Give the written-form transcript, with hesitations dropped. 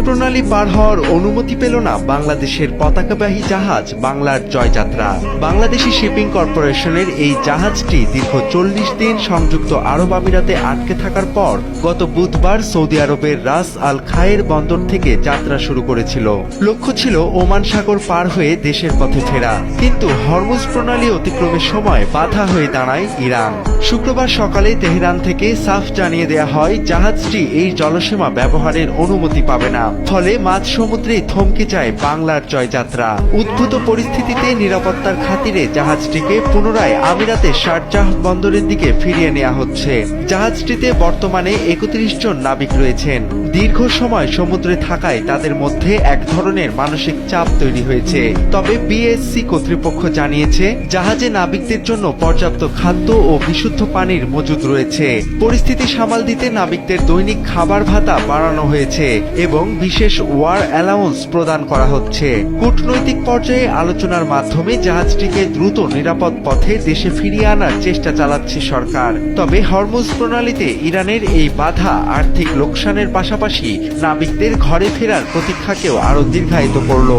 প্রণালী পার হওয়ার অনুমতি পেল না বাংলাদেশের পতাকাবাহী জাহাজ বাংলার জয়যাত্রা। বাংলাদেশি শিপিং কর্পোরেশনের এই জাহাজটি দীর্ঘ 40 দিন সংযুক্ত আরব আমিরাতে আটকে থাকার পর গত বুধবার সৌদি আরবের রাস আল খায়ের বন্দর থেকে যাত্রা শুরু করেছিল। লক্ষ্য ছিল ওমান সাগর পার হয়ে দেশের পথে ফেরা, কিন্তু হরমুজ প্রণালী অতিক্রমের সময় বাধা হয়ে দাঁড়ায় ইরান। শুক্রবার সকালে তেহরান থেকে সাফ জানিয়ে দেয়া হয় জাহাজটি এই জলসীমা ব্যবহারের অনুমতি পাবে না, ফলে মাঝ সমুদ্রে থমকে যায় বাংলার জয়যাত্রা। উদ্ভূত পরিস্থিতিতে নিরাপত্তার খাতিরে জাহাজটিকে পুনরায় আমিরাতের শারজাহ বন্দরের দিকে ফিরিয়ে নেওয়া হচ্ছে। জাহাজটিতে বর্তমানে 31 জন নাবিক রয়েছেন। দীর্ঘ সময় সমুদ্রে থাকায় তাদের মধ্যে এক ধরনের মানসিক চাপ তৈরি হয়েছে। তবে বিএসসি কর্তৃপক্ষ জানিয়েছে জাহাজে নাবিকদের জন্য পর্যাপ্ত খাদ্য ও বিশুদ্ধ পানির মজুদ রয়েছে। পরিস্থিতি সামাল দিতে নাবিকদের দৈনিক খাবার ভাতা বাড়ানো হয়েছে এবং বিশেষ ওয়ার অ্যালাউন্স প্রদান করা হচ্ছে। কূটনৈতিক পর্যায়ে আলোচনার মাধ্যমে জাহাজটিকে দ্রুত নিরাপদ পথে দেশে ফিরিয়ে আনার চেষ্টা চালাচ্ছে সরকার। তবে হরমুজ প্রণালীতে ইরানের এই বাধা আর্থিক লোকসানের পাশাপাশি নাবিকদের ঘরে ফেরার প্রতীক্ষাকেও আরো দীর্ঘায়িত করল।